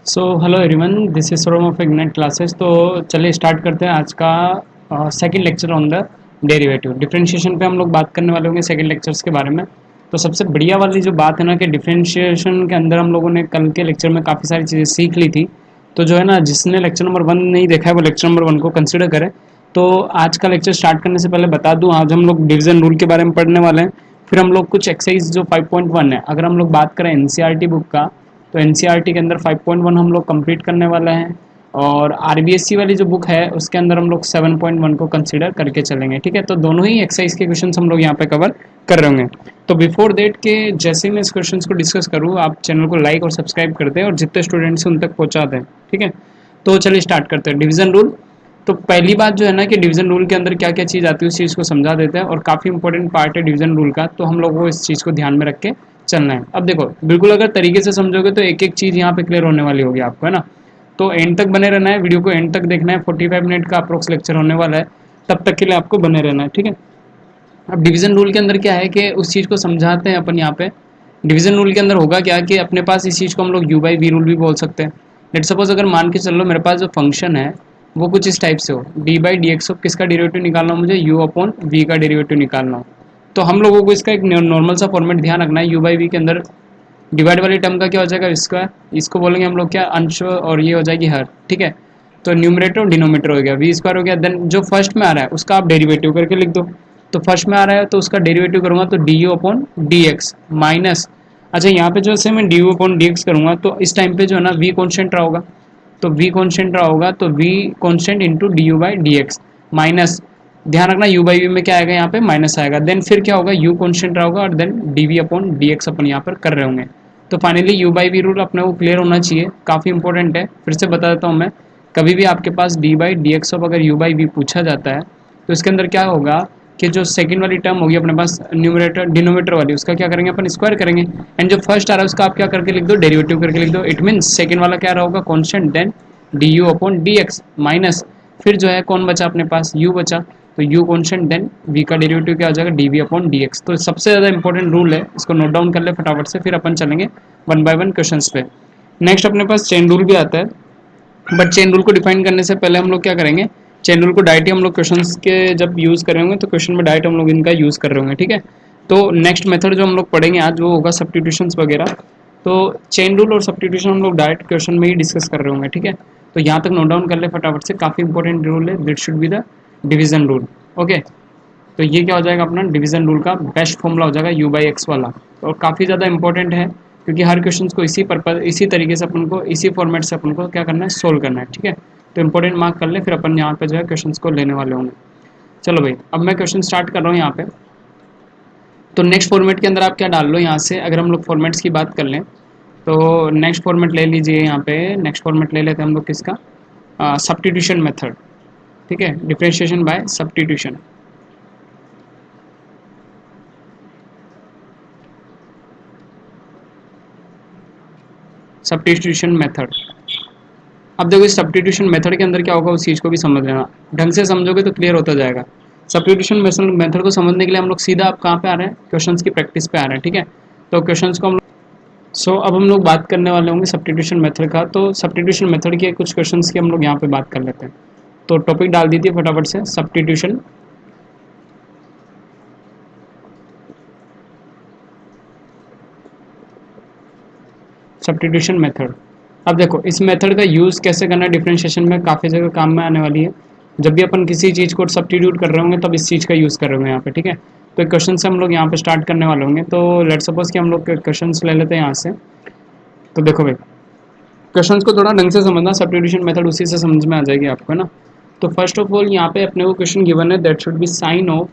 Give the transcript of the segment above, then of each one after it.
So hello everyone, this is Saurabh of ignite classes. तो चलिए start करते हैं आज का second lecture on the derivative differentiation पे हम लोग बात करने वाले होंगे सेकंड लेक्चर्स के बारे में। तो सबसे बढ़िया वाली जो बात है ना कि डिफरेंशिएशन के अंदर हम लोगों ने कल के लेक्चर में काफ़ी सारी चीज़ें सीख ली थी। तो जो है ना, जिसने लेक्चर नंबर 1 नहीं देखा है वो लेक्चर नंबर 1 को कंसिडर करे। तो आज का लेक्चर स्टार्ट करने से पहले बता दूं, आज हम लोग डिवीजन रूल के बारे में पढ़ने वाले हैं। फिर हम लोग कुछ एक्सरसाइज जो 5.1 है, अगर हम लोग बात करें एनसीईआरटी बुक का, तो एनसीईआरटी के अंदर 5.1 हम लोग कंप्लीट करने वाले हैं। और आरबीएससी वाली जो बुक है उसके अंदर हम लोग 7.1 को कंसीडर करके चलेंगे। ठीक है, तो दोनों ही एक्सरसाइज के क्वेश्चंस हम लोग यहाँ पे कवर कर रहे होंगे। तो बिफोर डेट के जैसे ही मैं इस क्वेश्चंस को डिस्कस करूँ, आप चैनल को लाइक और सब्सक्राइब कर दें और जितने स्टूडेंट्स हैं उन तक पहुँचा दें। ठीक है, तो चलिए स्टार्ट करते हैं डिवीजन रूल। तो पहली बात जो है ना कि डिवीजन रूल के अंदर क्या क्या चीज़ आती है उस चीज़ को समझा देते हैं, और काफ़ी इंपॉर्टेंट पार्ट है डिवीजन रूल का, तो हम लोग को इस चीज़ को ध्यान में रख के चलना है। अब देखो, बिल्कुल अगर तरीके से समझोगे तो एक एक चीज़ यहाँ पे क्लियर होने वाली होगी आपको, है ना। तो एंड तक बने रहना है, वीडियो को एंड तक देखना है। 45 मिनट का अप्रोक्स लेक्चर होने वाला है, तब तक के लिए आपको बने रहना है। ठीक है, अब डिवीजन रूल के अंदर क्या है कि उस चीज़ को समझाते हैं अपन यहाँ पे। डिवीजन रूल के अंदर होगा क्या कि अपने पास इस चीज़ को हम लोग यू बाई वी रूल भी बोल सकते हैं। लेट सपोज अगर मान के चल लो मेरे पास जो फंक्शन है वो कुछ इस टाइप से हो, डी बाई डी एक्स हो, किसका डेरिवेटिव निकालना हो मुझे, यू अपॉन वी का डेरिवेटिव निकालना हो। तो हम लोगों को इसका एक नॉर्मल सा फॉर्मेट ध्यान रखना है। यू बाई वी के अंदर डिवाइड वाली टर्म का क्या हो जाएगा, स्क्वायर, इसको बोलेंगे हम लोग क्या, अंश, और ये हो जाएगी हर। ठीक है, तो न्यूमरेटर और डिनोमीटर हो गया, वी स्क्वायर हो गया। देन जो फर्स्ट में आ रहा है उसका आप डेरिवेटिव करके लिख दो। तो फर्स्ट में आ रहा है तो उसका डेरिवेटिव करूंगा तो d u upon d x minus, अच्छा यहाँ पे जो से मैं D u upon d x करूंगा तो इस टाइम पे जो है ना वी कॉन्स्टेंट रहा होगा, तो वी कॉन्स्टेंट रहा होगा तो we constant into d u by d x minus, ध्यान रखना यू बाई वी में क्या आएगा, यहाँ पे माइनस आएगा। देन फिर क्या होगा, यू कॉन्स्टेंट रहा होगा और then d v upon d x अपन यहाँ पर कर रहे होंगे। तो finally u by v rule अपने को क्लियर होना चाहिए, काफ़ी इंपॉर्टेंट है। फिर से बता देता हूँ मैं, कभी भी आपके पास d by d x of अगर यू बाई वी पूछा जाता है तो इसके अंदर क्या होगा कि जो सेकंड वाली टर्म होगी अपने पास न्यूमरेटर डिनोमीटर वाली, उसका क्या करेंगे अपन, स्क्वायर करेंगे। एंड जो फर्स्ट आ रहा है उसका आप क्या करके लिख दो, डेरिवेटिव करके लिख दो। इट मीन्स सेकंड वाला क्या रहा होगा, constant, then d u upon d x minus, फिर जो है कौन बचा अपने पास, यू बचा, तो यू कॉन्स्टेंट, देन वी का डेरिवेटिव क्या हो जाएगा, d v upon d x. तो सबसे ज़्यादा इंपॉर्टेंट रूल है, इसको नोट डाउन कर ले फटाफट से, फिर अपन चलेंगे वन बाय वन क्वेश्चन पे। नेक्स्ट अपने पास चेन रूल भी आता है, बट चेन रूल को डिफाइन करने से पहले हम लोग क्या करेंगे, चेन रूल को डायरेक्ट ही हम लोग क्वेश्चंस के जब यूज़ कर रहे होंगे तो क्वेश्चन में डायरेक्ट हम लोग इनका यूज़ कर रहे होंगे। ठीक है, तो नेक्स्ट मेथड जो हम लोग पढ़ेंगे आज वो होगा सब्स्टिट्यूशंस वगैरह। तो चेन रूल और सब्स्टिट्यूशन हम लोग डायरेक्ट क्वेश्चन में ही डिस्कस कर रहे होंगे। ठीक है, तो यहाँ तक नोट डाउन कर ले फटाफट से, काफ़ी इंपॉर्टेंट रूल है, that should be the division rule. Okay, तो ये क्या हो जाएगा अपना डिवीजन रूल का बेस्ट फॉर्मूला हो जाएगा यू बाई एक्स वाला, और काफ़ी ज़्यादा इंपॉर्टेंट है क्योंकि हर क्वेश्चन को इसी पर्पज इसी तरीके से अपन को इसी फॉर्मेट से अपन को क्या करना है, सोल्व करना है। ठीक है, तो इंपॉर्टेंट मार्क कर ले, फिर अपन यहाँ पे जो है क्वेश्चन को लेने वाले होंगे। चलो भाई, अब मैं क्वेश्चन स्टार्ट कर रहा हूँ यहाँ पे। तो नेक्स्ट फॉर्मेट के अंदर आप क्या डाल लो, यहाँ से अगर हम लोग फॉर्मेट्स की बात कर लें तो नेक्स्ट फॉर्मेट ले लीजिए। यहाँ पे नेक्स्ट फॉर्मेट ले लेते हैं हम लोग किसका, सब्स्टिट्यूशन मेथड। ठीक है, differentiation by substitution. Substitution method, अब देखो इस सब्स्टिट्यूशन मेथड के अंदर क्या होगा उस चीज़ को भी समझ लेना, ढंग से समझोगे तो क्लियर होता जाएगा। सब्स्टिट्यूशन मेथड को समझने के लिए हम लोग सीधा आप कहाँ पे आ रहे हैं, क्वेश्चंस की प्रैक्टिस पे आ रहे हैं। ठीक है, तो क्वेश्चंस को हम अब हम लोग बात करने वाले होंगे सब्स्टिट्यूशन मेथड का। तो सब्स्टिट्यूशन मेथड के कुछ क्वेश्चंस की हम लोग यहाँ पे बात कर लेते हैं। तो टॉपिक डाल दीजिए फटाफट से, सब्स्टिट्यूशन सब्स्टिट्यूशन मेथड। अब देखो इस मेथड का यूज़ कैसे करना है डिफरेंशिएशन में, काफ़ी जगह काम में आने वाली है। जब भी अपन किसी चीज़ को सब्स्टिट्यूट कर रहे होंगे तब इस चीज़ का यूज़ कर रहे होंगे यहाँ पे। ठीक है, तो क्वेश्चन से हम लोग यहाँ पे स्टार्ट करने वाले होंगे। तो लेट सपोज कि हम लोग क्वेश्चन ले लेते हैं यहाँ से। तो देखो भाई, क्वेश्चंस को थोड़ा ढंग से समझना, सब्स्टिट्यूशन मेथड उसी से समझ में आ जाएगी आपको, है ना। तो फर्स्ट ऑफ ऑल यहाँ पे अपने को क्वेश्चन गिवन है, that should be sine of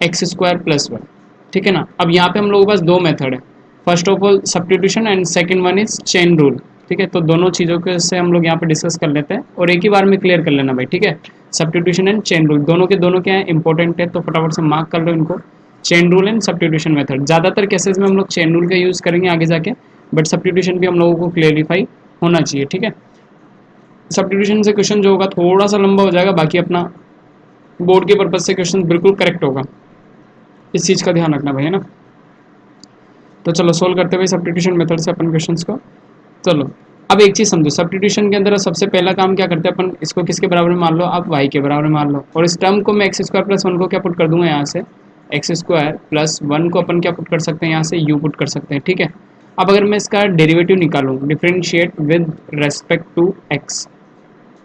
x square plus one. ठीक है ना, अब यहाँ पे हम लोगों के पास दो मेथड है, first of all substitution and second one is chain rule. ठीक है, तो दोनों चीज़ों के से हम लोग यहाँ पे डिस्कस कर लेते हैं और एक ही बार में क्लियर कर लेना भाई। ठीक है, सब्स्टिट्यूशन एंड चेन रूल दोनों के दोनों क्या है, इंपॉर्टेंट है, तो फटाफट से मार्क कर लो इनको, chain rule and substitution method. ज़्यादातर केसेस में हम लोग चेन रूल का यूज़ करेंगे आगे जाके, बट सब्स्टिट्यूशन भी हम लोगों को क्लियरिफाई होना चाहिए। ठीक है, सब्स्टिट्यूशन से क्वेश्चन जो होगा थोड़ा सा लंबा हो जाएगा, बाकी अपना बोर्ड के पर्पज से क्वेश्चन बिल्कुल करेक्ट होगा, इस चीज़ का ध्यान रखना भाई, है ना। तो चलो सोल्व करते हुए सब्स्टिट्यूशन मेथड से अपन क्वेश्चंस को। चलो अब एक चीज़ समझो, सब्स्टिट्यूशन के अंदर सबसे पहला काम क्या करते हैं अपन, इसको किसके बराबर में मान लो, आप y के बराबर में मान लो, और इस टर्म को मैं एक्स स्क्वायर प्लस वन को क्या पुट कर दूंगा यहाँ से, एक्स स्क्वायर प्लस वन को अपन क्या पुट कर सकते हैं यहाँ से, u पुट कर सकते हैं, ठीक है। अब अगर मैं इसका डेरिवेटिव निकालूँ, differentiate with respect to x,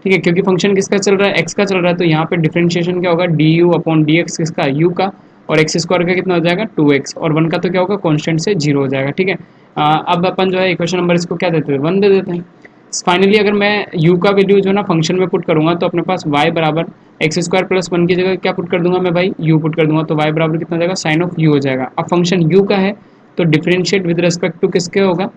ठीक है, क्योंकि फंक्शन किसका चल रहा है, x का चल रहा है, तो यहाँ पे डिफरेंशिएशन क्या होगा, D u upon d x, किसका, u का, और एक्स स्क्वायर का कितना हो जाएगा 2x, और वन का तो क्या होगा कांस्टेंट से 0 हो जाएगा, ठीक है। अब अपन जो है इक्वेशन नंबर इसको क्या देते हैं, 1 दे देते हैं। फाइनली अगर मैं u का वैल्यू जो है ना फंक्शन में पुट करूंगा, तो अपने पास y बराबर एक्स स्क्वायर प्लस वन की जगह क्या पुट कर दूंगा मैं भाई, u पुट कर दूंगा, तो y बराबर कितना हो जाएगा, साइन ऑफ u हो जाएगा। अब फंक्शन u का है तो डिफरेंशिएट विद रेस्पेक्ट टू किसके होगा,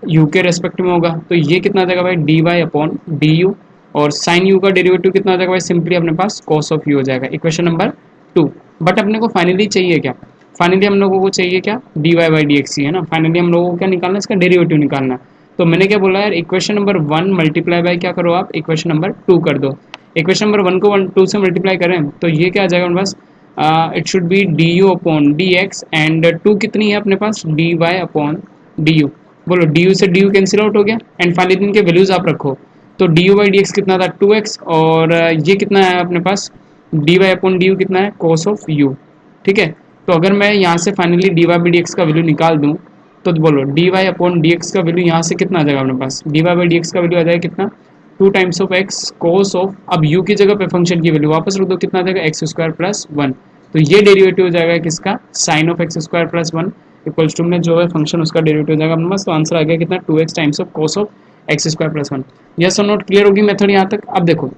u के रेस्पेक्ट में होगा, तो ये कितना आ जाएगा भाई, d y upon d u, और साइन यू का डेरिवेटिव कितना आ जाएगा भाई, सिंपली अपने पास कॉस ऑफ यू हो जाएगा, इक्वेशन नंबर 2। बट अपने को फाइनली चाहिए क्या, फाइनली हम लोगों को चाहिए क्या, d y by d x ही है ना, फाइनली हम लोगों को क्या निकालना है, इसका डेरिवेटिव निकालना है। तो मैंने क्या बोला यार, इक्वेशन नंबर 1 मल्टीप्लाई बाय क्या करो आप, इक्वेशन नंबर 2 कर दो। इक्वेशन नंबर 1 को 2 से मल्टीप्लाई करें तो ये क्या आ जाएगा अपने पास, it should be d u upon d x, and 2 कितनी है अपने पास, d y upon d u, बोलो डी यू से डी यू कैंसिल आउट हो गया, एंड फाइनली इनके वैल्यूज आप रखो, तो d u by d x कितना था 2x, और ये कितना है अपने पास, d y upon d u कितना है, कोस ऑफ यू, ठीक है। तो अगर मैं यहाँ से finally d y by d x का वैल्यू निकाल दूँ, तो बोलो d y upon d x का वैल्यू यहाँ से कितना आ जाएगा अपने पास, d y by d x का वैल्यू आ जाएगा कितना, 2 times of x cos of, अब u की जगह पे फंक्शन की वैल्यू वापस रख दो, कितना आ जाएगा एक्स स्क्वायर प्लस वन, तो ये डेरिवेटिव हो जाएगा किसका, sine of x square plus one equals to में जो है फंक्शन उसका डेरिवेटिव हो जाएगा अपने पास, तो आंसर आ गया कितना, 2x times of cos of x square plus one. Yes और नोट, क्लियर होगी मेथड यहाँ तक। अब देखो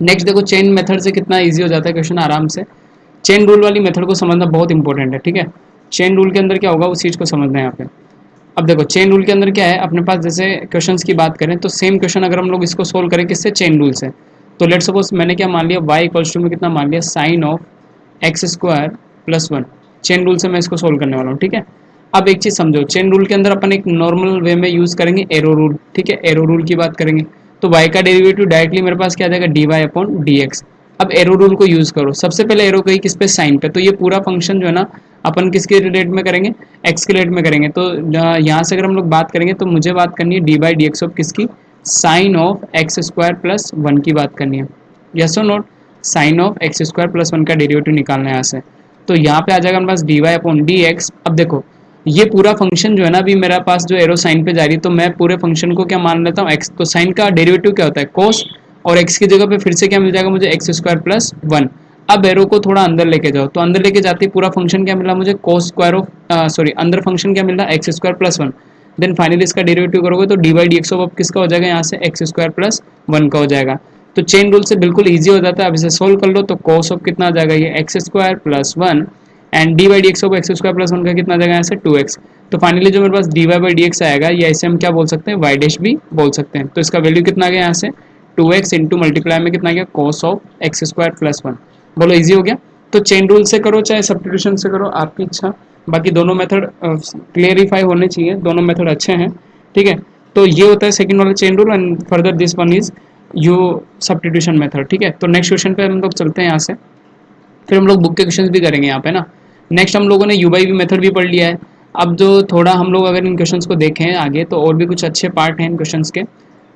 नेक्स्ट, देखो चेन मेथड से कितना इजी हो जाता है क्वेश्चन आराम से। चेन रूल वाली मेथड को समझना बहुत इंपॉर्टेंट है, ठीक है। चेन रूल के अंदर क्या होगा उस चीज़ को समझना है यहाँ पे। अब देखो चेन रूल के अंदर क्या है अपने पास, जैसे क्वेश्चंस की बात करें तो सेम क्वेश्चन अगर हम लोग इसको सोल्व करें किससे, चेन रूल से, तो लेट सपोज मैंने क्या मान लिया, y इक्वल्स टू में कितना मान लिया, sine of x square plus one, chain rule से मैं इसको सोल्व करने वाला हूँ, ठीक है। अब एक चीज़ समझो, चेन रूल के अंदर अपन एक नॉर्मल वे में यूज़ करेंगे एरो रूल, ठीक है, एरो रूल की बात करेंगे, तो y का डेरिवेटिव डायरेक्टली मेरे पास क्या आ जाएगा, d y upon d x. अब एरो रूल को यूज़ करो, सबसे पहले एरो कही किस पे, साइन पे, तो ये पूरा फंक्शन जो है ना अपन किसके रिलेट में करेंगे, एक्स के रिलेट में करेंगे, तो यहाँ से अगर हम लोग बात करेंगे तो मुझे बात करनी है d by d x of किसकी, sine of x square plus one की बात करनी है, यस और not, sine of x square plus one का डेरिवेटिव निकालना है यहाँ से, तो यहाँ पे आ जाएगा हमारे पास d y upon d x. अब देखो ये पूरा फंक्शन जो है ना अभी मेरे पास जो एरो साइन पे जा रही है, तो मैं पूरे फंक्शन को क्या मान लेता हूँ एक्स, तो साइन का डेरिवेटिव क्या होता है कोस, और एक्स की जगह पे फिर से क्या मिल जाएगा मुझे, एक्स स्क्वायर प्लस वन। अब एरो को थोड़ा अंदर लेके जाओ, तो अंदर लेके जाते ही पूरा फंक्शन क्या मिला मुझे, कोस स्क्वायर ऑफ, सॉरी अंदर फंक्शन क्या मिल रहा है, x square plus one, then finally इसका डेरिवेटिव करोगे तो d by d x of किसका हो जाएगा यहाँ से, एक्स स्क्वायर प्लस वन का हो जाएगा। तो चेन रूल से बिल्कुल ईजी हो जाता है। अब इसे सोल्व कर लो तो कोस ऑफ कितना आ जाएगा, ये x square plus one, and D by d x of x square plus one का कितना आ जाएगा यहाँ से 2x। तो फाइनली जो मेरे पास d y by d x आएगा, या इसे हम क्या बोल सकते हैं, वाई डैश भी बोल सकते हैं। तो इसका वैल्यू कितना आ गया यहाँ से, 2x इंटू मल्टीप्लाई में कितना आ गया, कोस of x square plus one. बोलो ईजी हो गया। तो चेन रूल से करो चाहे सब्स्टिट्यूशन से करो, आपकी इच्छा, बाकी दोनों मेथड क्लियरिफाई होने चाहिए, दोनों मेथड अच्छे हैं, ठीक है। तो ये होता है सेकंड वाला chain rule, and further this one is you substitution method, ठीक है। तो नेक्स्ट क्वेश्चन पे हम लोग चलते हैं यहाँ से, फिर हम लोग बुक के क्वेश्चन भी करेंगे यहाँ पे ना। नेक्स्ट हम लोगों ने यू बाई वी मेथड भी पढ़ लिया है। अब जो थोड़ा हम लोग अगर इन क्वेश्चंस को देखें आगे, तो और भी कुछ अच्छे पार्ट हैं इन क्वेश्चंस के,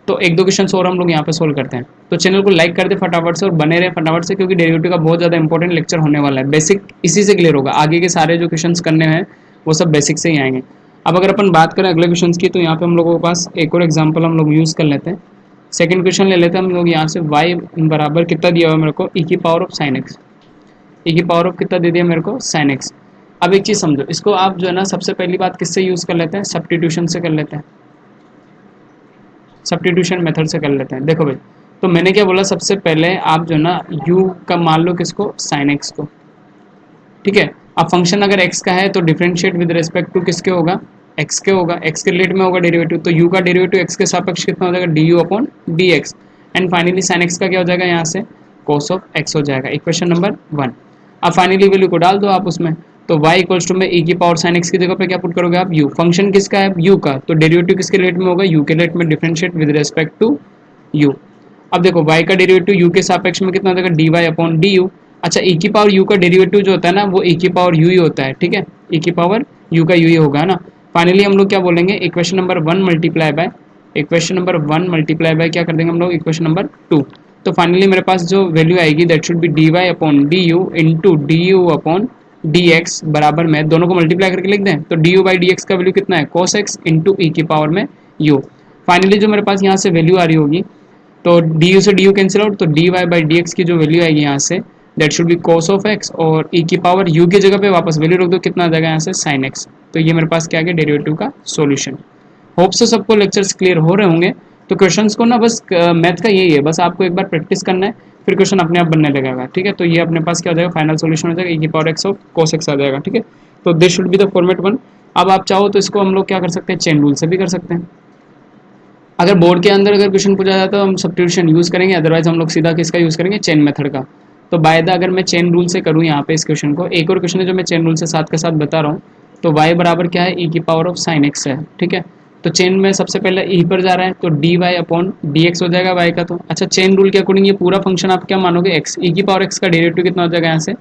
तो एक दो क्वेश्चंस और हम लोग यहाँ पे सोल्व करते हैं। तो चैनल को लाइक कर दे फटाफट से और बने रहे फटाफट से, क्योंकि डेरिवेटिव का बहुत ज़्यादा इंपॉर्टेंट लेक्चर होने वाला है। बेसिक इसी से क्लियर होगा, आगे के सारे जो क्वेश्चंस करने हैं वो सब बेसिक से ही आएंगे। अब अगर अपन बात करें अगले क्वेश्चन की, तो यहाँ पे हम लोगों के पास एक और एग्जाम्पल हम लोग यूज़ कर लेते हैं। सेकंड क्वेश्चन ले लेते हैं हम लोग यहाँ से, y बराबर कितना दिया हुआ है मेरे को, e की power of sine x, e की पावर ऑफ कितना दे दिया मेरे को, साइन एक्स। अब एक चीज़ समझो, इसको आप जो है ना सबसे पहली बात किससे यूज़ कर लेते हैं, सब्स्टिट्यूशन से कर लेते हैं, सब्स्टिट्यूशन मेथड से कर लेते हैं। देखो भाई, तो मैंने क्या बोला, सबसे पहले आप जो है ना u का मान लो किसको, साइन एक्स को, ठीक है। अब फंक्शन अगर x का है तो डिफरेंशिएट विद रिस्पेक्ट टू किसके होगा, x के होगा, x के रिलेट में होगा डेरिवेटिव, तो u का डेरिवेटिव x के सापेक्ष कितना हो जाएगा, du upon dx, and finally sine x का क्या हो जाएगा यहाँ से, cos ऑफ x हो जाएगा, इक्वेशन नंबर 1। अब फाइनली वैल्यू को डाल दो आप उसमें, तो y इक्वल्स टू में e की पावर साइन x की जगह पे क्या पुट करोगे आप, u, फंक्शन किसका है, u का, तो डेरिवेटिव किसके रिलेट में होगा, u के रिलेट में, differentiate with respect to u। अब देखो y का डेरिवेटिव u के सापेक्ष में कितना हो जाएगा, dy अपॉन du। अच्छा, e की पावर u का डेरिवेटिव जो होता है ना वो e की पावर u ही होता है, ठीक है, e की पावर u का u ही होगा ना। फाइनली हम लोग क्या बोलेंगे, equation number 1 multiply by equation number 1 multiply by क्या कर देंगे हम लोग इक्वेशन नंबर 2। तो फाइनली मेरे पास जो वैल्यू आएगी that should be d y upon d u into d u upon d x बराबर में दोनों को मल्टीप्लाई करके लिख दें। तो d u by d x का वैल्यू कितना है कोस एक्स इंटू ई की पावर में यू। फाइनली जो मेरे पास यहाँ से वैल्यू आ रही होगी तो डी यू से डी यू कैंसिल आउट, तो d y by d x की जो वैल्यू आएगी यहाँ से that should be cos of x और ई की पावर यू की जगह पे वापस वैल्यू रख दो, कितना आ जाएगा यहाँ से साइन एक्स। तो ये मेरे पास क्या आ गया डेरिवेटिव का सॉल्यूशन। होप से सबको लेक्चर्स क्लियर हो रहे होंगे। तो क्वेश्चंस को ना बस मैथ का यही है, बस आपको एक बार प्रैक्टिस करना है फिर क्वेश्चन अपने आप बनने लगेगा। ठीक है, तो ये अपने पास क्या हो जाएगा फाइनल सॉल्यूशन हो जाएगा ई की power x of cos x आ जाएगा। ठीक है, तो this should be the format 1। अब आप चाहो तो इसको हम लोग क्या कर सकते हैं चेन रूल से भी कर सकते हैं। अगर बोर्ड के अंदर अगर क्वेश्चन पूछा जाता है तो हम सब्स्टिट्यूशन यूज़ करेंगे, अदरवाइज हम लोग सीधा किसका यूज़ करेंगे चेन मेथड का। तो बाय द अगर मैं चेन रूल से करूँ यहाँ पे इस क्वेश्चन को, एक और क्वेश्चन है जो मैं चेन रूल से साथ के साथ बता रहा हूँ। तो y बराबर क्या है ई की पावर ऑफ साइन एक्स है। ठीक है, तो चेन में सबसे पहले ई पर जा रहा है तो d y upon d x हो जाएगा y का। तो अच्छा चेन रूल के अकॉर्डिंग ये पूरा फंक्शन आप क्या मानोगे एक्स, ई की पावर एक्स का डेरिवेटिव कितना हो जाएगा यहाँ से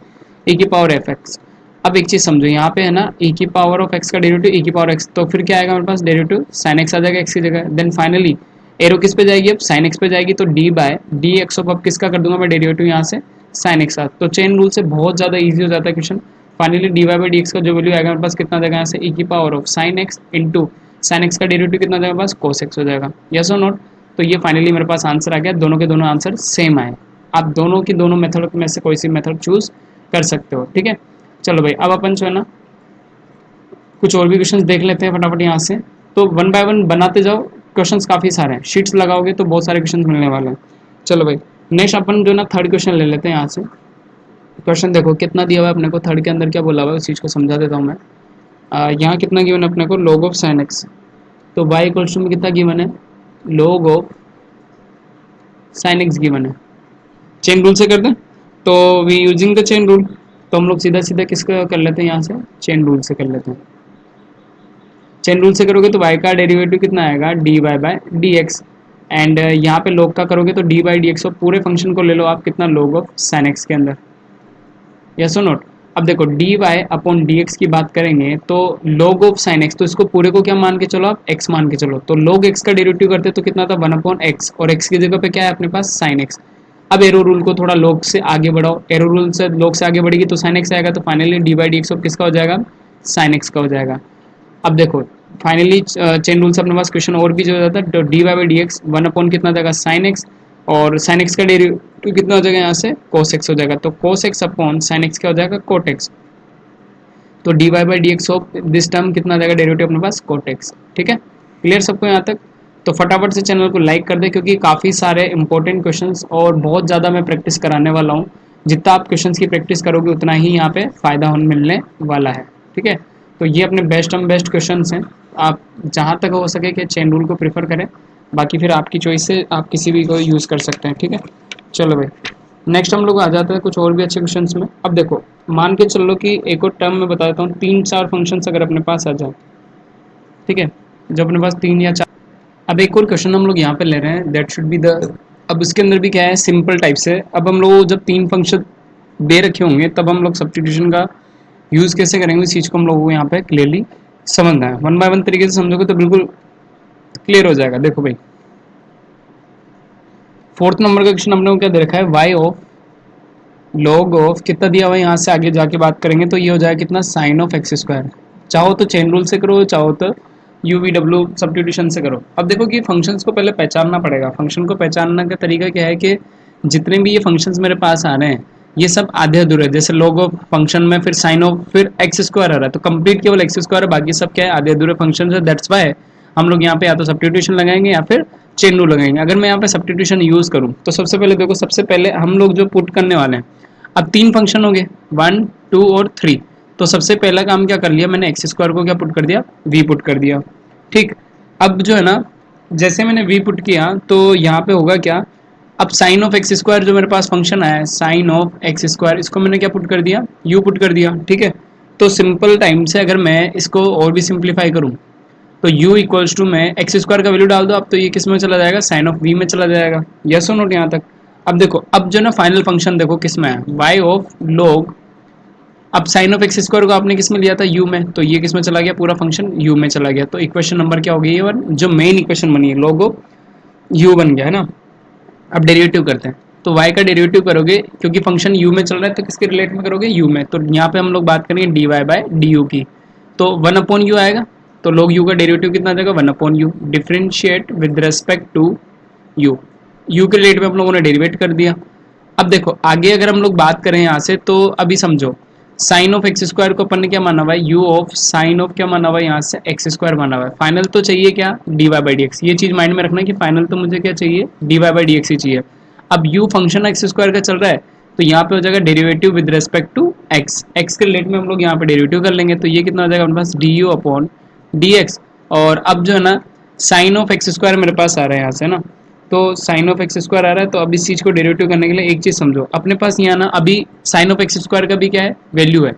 ई की पावर एफ एक्स। अब एक चीज़ समझो यहाँ पे है ना ई की पावर ऑफ एक्स का डेरिवेटिव ई की पावर एक्स, तो फिर क्या आएगा हमारे पास डेरिवेटिव साइन एक्स आ जाएगा एक्स की जगह। देन फाइनली एरो किस पे जाएगी अब साइन एक्स पे जाएगी, तो d by d x of अब किसका कर दूंगा मैं डेरिवेटिव यहाँ से साइन एक्स। तो चेन रूल से बहुत ज़्यादा ईजी हो जाता है question. Finally d y by d x का जो वैल्यू आएगा हमारे पास कितना देगा यहाँ से ई की power of sine x into sine x का डेरिवेटिव कितना देगा पास कोस एक्स हो जाएगा। यस और नोट। तो ये फाइनली मेरे पास आंसर आ गया, दोनों के दोनों आंसर सेम आए। आप दोनों की दोनों मेथड में से कोई सी मेथड चूज कर सकते हो। ठीक है, चलो भाई अब अपन जो है ना कुछ और भी क्वेश्चंस देख लेते हैं फटाफट यहाँ से। तो वन बाय वन बनाते जाओ, क्वेश्चंस काफ़ी सारे हैं, शीट्स लगाओगे तो बहुत सारे क्वेश्चंस मिलने वाले हैं। चलो भाई नेक्स्ट अपन जो ना थर्ड क्वेश्चन ले लेते हैं यहाँ से। क्वेश्चन देखो कितना दिया हुआ है अपने को, थर्ड के अंदर क्या बोला हुआ है उस चीज़ को समझा देता हूँ मैं। यहाँ कितना गिवन है अपने को log ऑफ साइन एक्स, तो y इक्वल्स टू में कितना गिवन है log of sine x given है। चेन रूल से कर दें तो we using the chain rule, तो हम लोग सीधा सीधा किसका कर लेते हैं यहाँ से चेन रूल से कर लेते हैं। चेन रूल से करोगे तो y का डेरिवेटिव कितना आएगा d y by d x, and यहाँ पे log का करोगे तो डी बाई डी एक्स और पूरे फंक्शन को ले लो आप कितना log ऑफ साइन एक्स के अंदर। यस और नोट। अब देखो d y upon d x की बात करेंगे तो log ऑफ साइन एक्स, तो इसको पूरे को क्या मान के चलो आप x मान के चलो, तो log x का डेरिवेटिव करते तो कितना था 1 अपॉन एक्स, और x की जगह पे क्या है अपने पास साइन एक्स। अब एरो रूल को थोड़ा log से आगे बढ़ाओ, एरो रूल से log से आगे बढ़ेगी तो साइन एक्स आएगा, तो finally d by d x of किसका हो जाएगा साइन एक्स का हो जाएगा। अब देखो फाइनली चेन रूल से अपने पास क्वेश्चन और भी जो हो जाता है, तो d y by d x 1 upon कितना जाएगा साइन एक्स, और साइन एक्स का डेरिवेटिव कितना हो जाएगा यहाँ से कोस एक्स हो जाएगा, तो cos x upon sine x क्या हो जाएगा कोट एक्स। तो d y by d x of this term कितना आ जाएगा डेरिवेटिव अपने पास कोट एक्स। ठीक है, क्लियर सबको यहाँ तक। तो फटाफट से चैनल को लाइक कर दे क्योंकि काफ़ी सारे इंपॉर्टेंट क्वेश्चंस और बहुत ज़्यादा मैं प्रैक्टिस कराने वाला हूँ। जितना आप क्वेश्चंस की प्रैक्टिस करोगे उतना ही यहाँ पे फ़ायदा मिलने वाला है। ठीक है, तो ये अपने बेस्ट बेस्ट क्वेश्चन हैं, आप जहाँ तक हो सके कि चेन रूल को प्रीफर करें, बाकी फिर आपकी चॉइस से आप किसी भी को यूज़ कर सकते हैं। ठीक है, चलो भाई नेक्स्ट हम लोग आ जाते हैं कुछ और भी अच्छे क्वेश्चंस में। अब देखो मान के चलो कि एक और टर्म में बता देता हूँ, 3-4 फंक्शंस अगर अपने पास आ जाए, ठीक है, जब अपने पास 3 या 4। अब एक और क्वेश्चन हम लोग यहाँ पे ले रहे हैं दैट शुड बी द, अब इसके अंदर भी क्या है सिंपल टाइप से। अब हम लोग जब 3 फंक्शन दे रखे होंगे तब हम लोग सब्स्टिट्यूशन का यूज़ कैसे करेंगे इस चीज़ को हम लोग को यहाँ पे क्लियरली समझना है। 1 बाय 1 तरीके से समझोगे तो बिल्कुल क्लियर हो जाएगा। देखो भाई 4th नंबर का क्वेश्चन हमने को क्या दे रखा है y ऑफ log ऑफ कितना दिया हुआ है, यहाँ से आगे जाके बात करेंगे तो ये हो जाएगा कितना साइन ऑफ एक्स स्क्वायर। चाहो तो चेन रूल से करो, चाहो तो यू वी डब्ल्यू सब्स्टिट्यूशन से करो। अब देखो कि फंक्शंस को पहले पहचानना पड़ेगा। फंक्शन को पहचानने का तरीका क्या है कि जितने भी ये फंक्शंस मेरे पास आ रहे हैं ये सब आधे अधूरे है। जैसे log ऑफ फंक्शन में फिर साइन ऑफ फिर एक्स स्क्वायर आ रहा है, तो कंप्लीट केवल एक्स स्क्वायर है, बाकी सब क्या है आधे अधूरे फंक्शन है। दैट्स वाई हम लोग यहाँ पे या तो सब्स्टिट्यूशन लगाएंगे या फिर चेन रूल लगाएंगे। अगर मैं यहाँ पे सब्स्टिट्यूशन यूज़ करूँ तो सबसे पहले देखो, सबसे पहले हम लोग जो पुट करने वाले हैं, अब 3 फंक्शन हो गए 1, 2 और 3। तो सबसे पहला काम क्या कर लिया मैंने, एक्स स्क्वायर को क्या पुट कर दिया वी पुट कर दिया। ठीक, अब जो है ना जैसे मैंने वी पुट किया तो यहाँ पे होगा क्या, अब साइन ऑफ एक्स स्क्वायर जो मेरे पास फंक्शन आया है साइन ऑफ एक्स स्क्वायर, इसको मैंने क्या पुट कर दिया यू पुट कर दिया। ठीक है, तो सिंपल टाइम से अगर मैं इसको और भी सिंप्लीफाई करूँ तो u इक्वल्स टू में एक्स स्क्वायर का वैल्यू डाल दो, अब तो ये किस में चला जाएगा साइन ऑफ v में चला जाएगा। यस और नोट यहाँ तक। अब देखो अब जो ना फाइनल फंक्शन देखो किस में है y ऑफ log अब साइन ऑफ एक्स स्क्वायर को आपने किस में लिया था, यू में, तो ये किस में चला गया, पूरा फंक्शन यू में चला गया। तो इक्वेशन नंबर क्या हो गई, ये वन जो मेन इक्वेशन बनी है log ऑफ यू बन गया है ना। अब डेरिवेटिव करते हैं, तो y का डेरिवेटिव करोगे क्योंकि फंक्शन u में चल रहा है तो किसके रिलेट में करोगे, u में। तो यहाँ पे हम लोग बात करेंगे dy बाय डी यू की, तो 1/u आएगा। तो log u का डेरिवेटिव कितना आ जाएगा, 1/u। Differentiate with respect to u के रिलेट में हम लोगों ने डेरिवेट कर दिया। अब देखो आगे अगर हम लोग बात करें यहाँ से, तो अभी समझो साइन ऑफ एक्स स्क्वायर को अपन ने क्या माना हुआ है, यू ऑफ साइन ऑफ क्या माना हुआ है यहाँ से, एक्स स्क्वायर माना हुआ है। फाइनल तो चाहिए क्या, d y by d x. ये चीज माइंड में रखना है कि फाइनल तो मुझे क्या चाहिए, d y by d x ही चाहिए। अब यू फंक्शन एक्स स्क्वायर का चल रहा है, तो यहाँ पे हो जाएगा derivative with respect to x. X के रिलेट में हम लोग यहाँ पे डेरिवेटिव कर लेंगे, तो ये कितना हो जाएगा अपने पास, d u upon d x. और अब जो है ना साइन ऑफ एक्स स्क्वायर मेरे पास आ रहा है यहाँ से ना, तो साइन ऑफ एक्स स्क्वायर आ रहा है। तो अब इस चीज़ को डेरिवेटिव करने के लिए एक चीज़ समझो, अपने पास यहाँ ना अभी साइन ऑफ एक्स स्क्वायर का भी क्या है, वैल्यू है।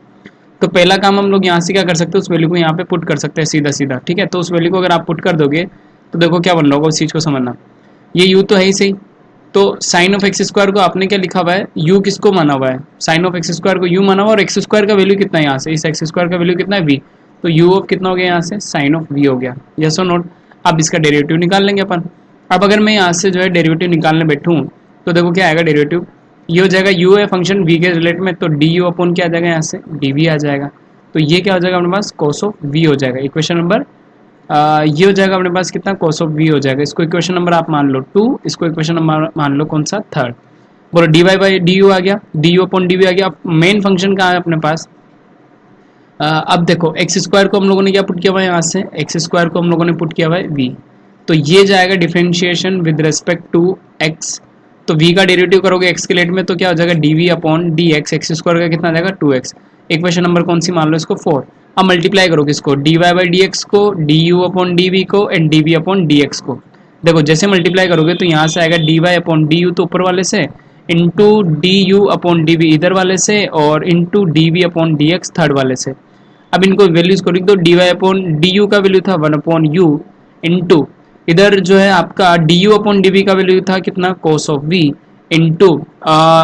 तो पहला काम हम लोग यहाँ से क्या कर सकते हैं, उस वैल्यू को यहाँ पे पुट कर सकते हैं सीधा सीधा, ठीक है। तो उस वैल्यू को अगर आप पुट कर दोगे तो देखो क्या बन रहा होगा, उस चीज़ को समझना। ये यू तो है ही सही, तो साइन ऑफ एक्स स्क्वायर को आपने क्या लिखा हुआ है, यू किसको माना हुआ है, साइन ऑफ एक्स स्क्वायर को यू माना हुआ, और एक्स स्क्वायर का वैल्यू कितना है यहाँ से, इस एक्स स्क्वायर का वैल्यू कितना है, वी। तो यू ऑफ कितना हो गया यहाँ से, साइन ऑफ वी हो गया, यस और नोट। अब इसका डेरिवेटिव निकाल लेंगे अपन। अब अगर मैं यहाँ से जो है डेरिवेटिव निकालने बैठूँ तो देखो क्या आएगा डेरिवेटिव, ये हो जाएगा यू है फंक्शन वी के रिलेट में, तो डी यू अपॉन क्या आ जाएगा यहाँ से, डी वी आ जाएगा। तो ये क्या हो जाएगा अपने पास, कोस ऑफ वी हो जाएगा। इक्वेशन नंबर ये हो जाएगा अपने पास कितना, कोस ऑफ वी हो जाएगा। इसको इक्वेशन नंबर आप मान लो 2, इसको इक्वेशन नंबर मान लो कौन सा, थर्ड। बोलो d y by d u आ गया, d u upon d v आ गया। अब मेन फंक्शन कहाँ है अपने पास, अब देखो एक्स स्क्वायर को हम लोगों ने क्या पुट किया हुआ है, यहाँ से एक्स स्क्वायर को हम लोगों ने पुट किया हुआ है वी। तो ये जाएगा differentiation with respect to x. तो v का डेरिवेटिव करोगे एक्स के रेट में तो क्या हो जाएगा, d v upon d x, x square का कितना आ जाएगा 2x। इक्वेशन नंबर कौन सी मान लो इसको 4। अब मल्टीप्लाई करो किसको, d y by d x को, d u upon d v को, and d v upon d x को। देखो जैसे मल्टीप्लाई करोगे तो यहाँ से आएगा d y upon d u तो ऊपर वाले से, into d u upon d v इधर वाले से, और into d v upon d x third वाले से। अब इनको वैल्यूज को लिख दो, d y upon d u का वैल्यू था 1 अपॉन यू, इंटू इधर जो है आपका d u upon d v का वैल्यू था कितना, कोस ऑफ वी, इंटू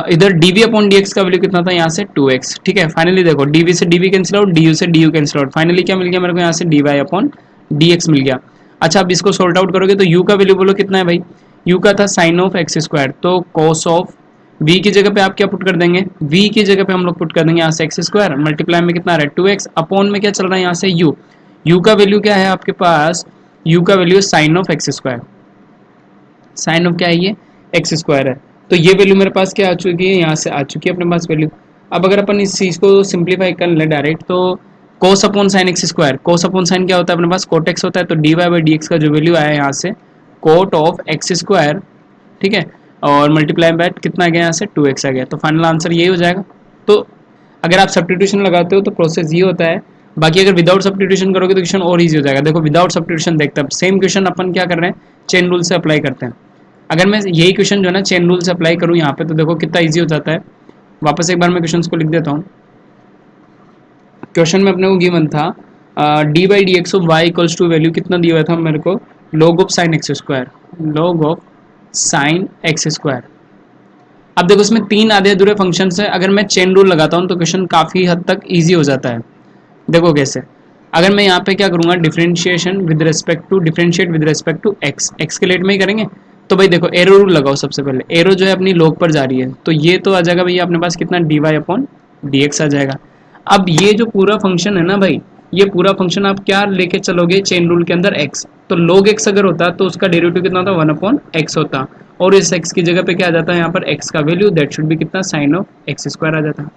इधर d v upon d x का वैल्यू कितना था यहाँ से 2x, ठीक है। फाइनली देखो डी वी से d v cancel out, d u से d u cancel out, finally क्या मिल गया मेरे को यहाँ से d y upon d x मिल गया। अच्छा अब इसको सॉर्ट आउट करोगे तो u का वैल्यू बोलो कितना है भाई, u का था साइन ऑफ एक्स स्क्वायर, तो कोस ऑफ v की जगह पे आप क्या पुट कर देंगे, v की जगह पे हम लोग पुट कर देंगे यहाँ से एक्स स्क्वायर, मल्टीप्लाई में कितना आ रहा है 2x, अपॉन में क्या चल रहा है यहाँ से u का वैल्यू क्या है आपके पास, u का value sine of x square, sine of क्या है ये एक्स स्क्वायर है। तो ये वैल्यू मेरे पास क्या आ चुकी है, यहाँ से आ चुकी है अपने पास वैल्यू। अब अगर अपन इस चीज़ को सिंप्लीफाई कर ले डायरेक्ट, तो कोस अपॉन साइन एक्स स्क्वायर, कोस अपॉन साइन क्या होता है अपने पास, कोट एक्स होता है। तो d y by d x का जो वैल्यू आया है यहाँ से कोट ऑफ एक्स स्क्वायर, ठीक है, और मल्टीप्लाई बाय कितना आ गया यहाँ से 2x आ गया। तो फाइनल आंसर यही हो जाएगा। तो अगर आप सब्स्टिट्यूशन लगाते हो तो प्रोसेस ये होता है, बाकी अगर विदाउट सब्स्टिट्यूशन करोगे तो क्वेश्चन और ईजी हो जाएगा। देखो विदाउट सब्स्टिट्यूशन देखते हैं, सेम क्वेश्चन अपन क्या कर रहे हैं, चेन रूल से अप्लाई करते हैं। अगर मैं यही क्वेश्चन जो है ना चेन रूल से अप्लाई करूँ यहाँ पे, तो देखो कितना ईजी हो जाता है। वापस एक बार मैं क्वेश्चन को लिख देता हूँ। क्वेश्चन में अपने को गिवन था d by d x of y equals to value कितना दिया हुआ था मेरे को, log of sine x square, log of sine x square. अब देखो इसमें 3 आधे अधूरे फंक्शन है, अगर मैं चेन रूल लगाता हूँ तो क्वेश्चन काफ़ी हद तक ईजी हो जाता है। देखो कैसे, अगर मैं यहाँ पे क्या करूँगा, differentiation with respect to, differentiate with respect to x, x के लेट में ही करेंगे। तो भाई देखो एरो रूल लगाओ सबसे पहले, एरो जो है अपनी लॉग पर जा रही है, तो ये तो आ जाएगा भैया अपने पास कितना d y upon d x आ जाएगा। अब ये जो पूरा फंक्शन है ना भाई, ये पूरा फंक्शन आप क्या लेके चलोगे चेन रूल के अंदर एक्स, तो log x अगर होता तो उसका डेरिवेटिव कितना होता 1 अपॉन एक्स होता, और इस x की जगह पे क्या आ जाता है यहाँ पर x का वैल्यू, दैट शुड बी कितना साइन ऑफ एक्स स्क्वायर आ जाता है।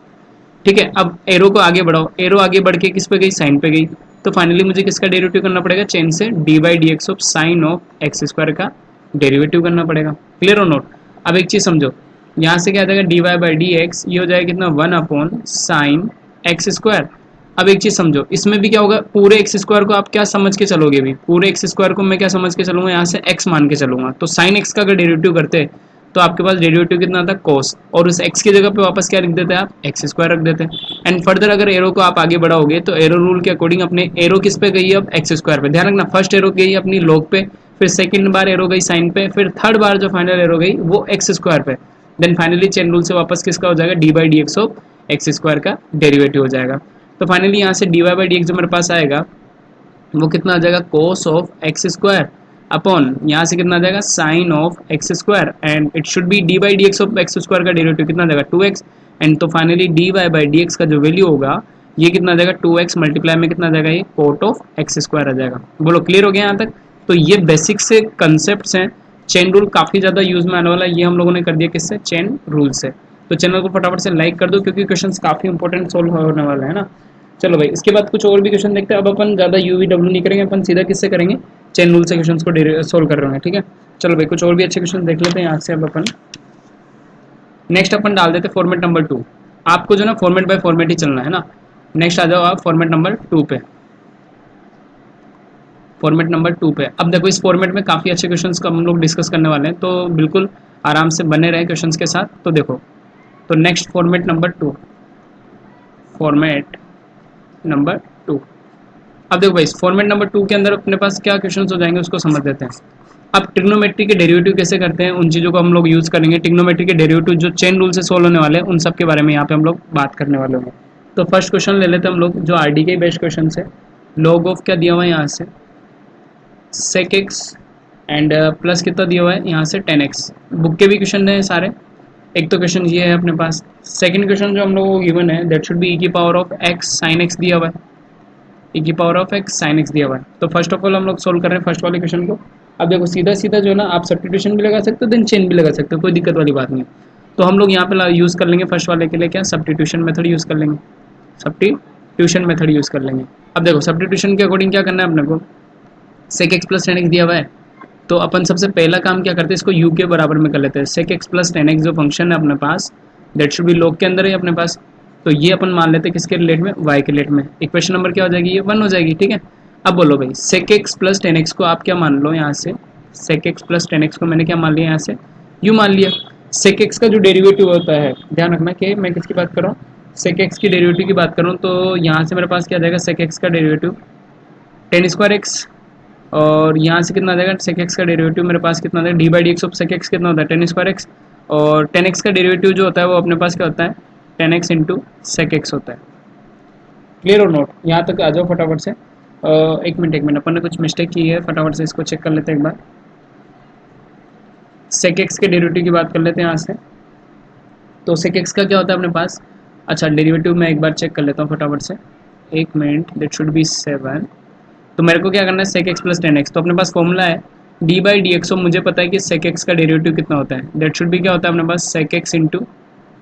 ठीक है, अब एरो को आगे बढ़ाओ, एरो आगे बढ़ के किस पे गई, साइन पे गई, तो फाइनली मुझे किसका डेरिवेटिव करना पड़ेगा, चेन से d by d x of sign of x square का डेरिवेटिव करना पड़ेगा। क्लियर और नोट। अब एक चीज समझो, यहाँ से क्या आ जाएगा d y by d x, ये हो जाएगा कितना 1 अपॉन साइन एक्स स्क्वायर। अब एक चीज समझो, इसमें भी क्या होगा, पूरे एक्स स्क्वायर को आप क्या समझ के चलोगे, भी पूरे एक्स स्क्वायर को मैं क्या समझ के चलूंगा, यहाँ से एक्स मान के चलूंगा। तो साइन एक्स का अगर डेरिवेटिव करते तो आपके पास डेरिवेटिव कितना आता कोस, और उस एक्स की जगह पे वापस क्या लिख देते हैं आप, एक्स स्क्वायर रख देते हैं। एंड फर्दर अगर एरो को आप आगे बढ़ाओगे तो एरो रूल के अकॉर्डिंग अपने एरो किस पे गई है, अब एक्स स्क्वायर पे। ध्यान रखना, फर्स्ट एरो गई अपनी लॉग पे, फिर सेकंड बार एरो गई साइन पे, फिर थर्ड बार जो फाइनल एरो गई वो एक्स स्क्वायर पे, देन फाइनली चेन रूल से वापस किसका हो जाएगा d by d x of x square का डेरिवेटिव हो जाएगा। तो फाइनली यहाँ से d y by d x जो मेरे पास आएगा वो कितना आ जाएगा, cos of x square upon यहाँ से कितना आ जाएगा, sine of x square, and it should be d by d x of x square का डेरिवेटिव कितना आ जाएगा 2x, एंड तो finally d y by d x का जो वैल्यू होगा ये कितना आ जाएगा 2x मल्टीप्लाई में कितना आ जाएगा, ये कोट ऑफ एक्स स्क्वायर आ जाएगा। बोलो क्लियर हो गया यहाँ तक। तो ये बेसिक से कंसेप्ट हैं। चेन रूल काफ़ी ज़्यादा यूज में आने वाला है, ये हम लोगों ने कर दिया किससे, चेन रूल से। तो चैनल को फटाफट से लाइक कर दो क्योंकि क्वेश्चंस काफ़ी इंपॉर्टेंट सोल्व होने वाला है ना। चलो भाई इसके बाद कुछ और भी क्वेश्चन देखते हैं। अब अपन ज़्यादा यू वी डब्ल्यू नहीं करेंगे, अपन सीधा किससे करेंगे, चेन रूल से क्वेश्चंस को सोल्व कर रहे हैं, ठीक है। चलो भाई कुछ और भी अच्छे क्वेश्चन देख लेते हैं यहाँ से। अब अपन नेक्स्ट अपन डाल देते फॉर्मेट नंबर 2। आपको जो ना फॉर्मेट बाय फॉर्मेट ही चलना है ना। नेक्स्ट आ जाओ आप फॉर्मेट नंबर 2 पे। फॉर्मेट नंबर 2 पे अब देखो इस फॉर्मेट में काफ़ी अच्छे क्वेश्चंस का हम लोग डिस्कस करने वाले हैं, तो बिल्कुल आराम से बने रहे क्वेश्चंस के साथ। तो देखो तो next format number 2, format number 2। अब देखो भाई इस फॉर्मेट नंबर 2 के अंदर अपने पास क्या क्वेश्चंस हो जाएंगे उसको समझ लेते हैं। अब ट्रिग्नोमेट्री के डेरिवेटिव कैसे करते हैं उन चीज़ों को हम लोग यूज़ करेंगे। ट्रिग्नोमेट्री के डेरिवेटिव जो चेन रूल से सोल्व होने वाले हैं उन सब के बारे में यहाँ पे हम लोग बात करने वाले होंगे। तो फर्स्ट क्वेश्चन ले लेते हैं हम लोग जो आरडी के बेस्ट क्वेश्चन है। लॉग ऑफ क्या दिया हुआ है यहाँ से, सेक एक्स एंड प्लस कितना दिया हुआ है यहाँ से 10x। बुक के भी क्वेश्चन हैं सारे। एक तो क्वेश्चन ये है अपने पास। सेकंड क्वेश्चन जो हम लोगों को गिवन है दैट शुड बी ई की power of x sine x दिया हुआ है, ई की power of x sine x दिया हुआ है। तो फर्स्ट ऑफ ऑल हम लोग सोल्व कर रहे हैं फर्स्ट वाले क्वेश्चन को। अब देखो सीधा सीधा जो है ना आप सब्स्टिट्यूशन भी लगा सकते हो देन चेन भी लगा सकते हो, कोई दिक्कत वाली बात नहीं। तो हम लोग यहाँ पे यूज़ कर लेंगे फर्स्ट वाले के लिए क्या, सब्स्टिट्यूशन मेथड यूज़ कर लेंगे, सब्स्टिट्यूशन मेथड यूज़ कर लेंगे। अब देखो सब्स्टिट्यूशन के अकॉर्डिंग क्या करना है अपने को, सेक एक्स प्लस 10x दिया हुआ है तो अपन सबसे पहला काम क्या करते हैं, इसको u के बराबर में कर लेते हैं। सेक एक्स प्लस 10x जो फंक्शन है अपने पास दैट शुड बी लॉग के अंदर है अपने पास, तो ये अपन मान लेते हैं किसके रिलेट में, y के रिलेट में। इक्वेशन नंबर क्या हो जाएगी, ये 1 हो जाएगी, ठीक है। अब बोलो भाई सेक एक्स प्लस 10x को आप क्या मान लो यहाँ से, सेक एक्स प्लस 10x को मैंने क्या मान लिया यहाँ से, u मान लिया। सेक एक्स का जो डेरिवेटिव होता है ध्यान रखना कि मैं किसकी बात कर रहा हूँ, सेक एक्स की डेरिवेटिव की बात कर रहा हूँ। तो यहाँ से मेरे पास क्या आ जाएगा, सेक एक्स का डेरिवेटिव 10 स्क्वायर एक्स, और यहाँ से कितना आ जाएगा, सेक एक्स का डेरिवेटिव मेरे पास कितना आ जाएगा, d by d x of sec x कितना होता है 10 स्क्वायर एक्स, और 10x का डेरिवेटिव जो होता है वो अपने पास क्या होता है 10x इंटू सेक एक्स होता है। क्लियर और नोट, यहाँ तक आ जाओ फटाफट से। एक मिनट अपन ने कुछ मिस्टेक की है, फटाफट से इसको चेक कर लेते हैं एक बार। सेक एक्स के डेरिवेटिव की बात कर लेते हैं यहाँ से। तो सेक एक्स का क्या होता है अपने पास, अच्छा डेरिवेटिव मैं एक बार चेक कर लेता हूँ फटाफट से, एक मिनट, दैट शुड बी 7। तो मेरे को क्या करना है, सेक एक्स प्लस 10x, तो अपने पास फॉर्मूला है डी बाई डी एक्स, और मुझे पता है कि सेक एक्स का डेरिवेटिव कितना होता है, दैट शुड बी क्या होता है अपने पास सेक एक्स इंटू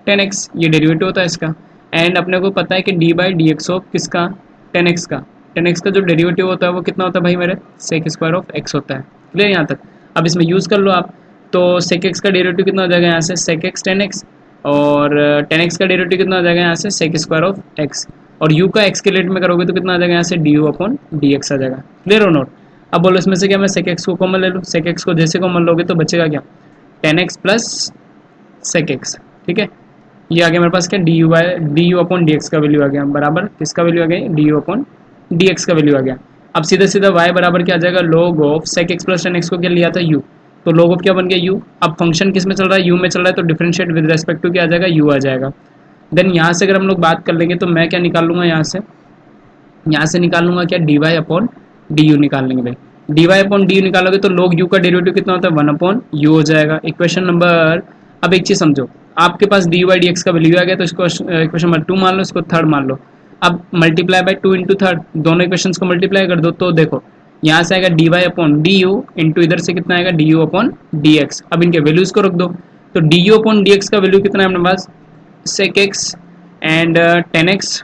10x, ये डेरिवेटिव होता है इसका। एंड अपने को पता है कि D by d x of किसका 10x का, 10x का जो डेरिवेटिव होता है वो कितना होता है भाई मेरे, सेक स्क्वायर ऑफ एक्स होता है। क्लियर यहाँ तक, अब इसमें यूज़ कर लो आप। तो सेक एक्स का डेरिवेटिव कितना हो जाएगा यहाँ से, सेक एक्स 10x, और 10x का डेरिवेटिव कितना हो जाएगा यहाँ से, सेक स्क्वायर ऑफ एक्स, और u का x के रेट में करोगे तो कितना आ जाएगा यहाँ से, d u upon d x आ जाएगा। क्लियर और नोट। अब बोलो इसमें से क्या मैं सेक एक्स को कॉमन ले लूँ, सेक एक्स को जैसे कॉमन लोगे तो बचेगा क्या 10x प्लस सेक एक्स, ठीक है। ये आ गया मेरे पास क्या, d u upon d x का वैल्यू आ गया, बराबर किसका वैल्यू आ गया, d u upon d x का वैल्यू आ गया। अब सीधा सीधा y बराबर क्या आ जाएगा, log of sec x plus 10x को क्या लिया था u, तो लॉग ऑफ क्या बन गया u। अब फंक्शन किस में चल रहा है, u में चल रहा है, तो डिफरेंशिएट विद रेस्पेक्ट टू क्या आ जाएगा, u आ जाएगा। देन यहाँ से अगर हम लोग बात कर लेंगे तो मैं क्या निकाल लूँगा यहाँ से निकाल लूँगा क्या, d y upon d u निकाल लेंगे भाई। D y upon d u निकालोगे तो लॉग यू का डेरिवेटिव कितना होता है 1 अपॉन यू हो जाएगा। इक्वेशन नंबर, अब एक चीज़ समझो, आपके पास डी वाई डी एक्स का वैल्यू आ गया तो इसको इक्वेशन नंबर 2 मान लो, इसको थर्ड मान लो। अब मल्टीप्लाई बाई 2 इंटू थर्ड, दोनों इक्वेशन को मल्टीप्लाई कर दो तो देखो यहाँ से आएगा d y upon d u into इधर से कितना आएगा, d u upon d x. अब इनके वैल्यूज़ को रख दो, तो d u upon d x का वैल्यू कितना है अपने पास, sec x and 10x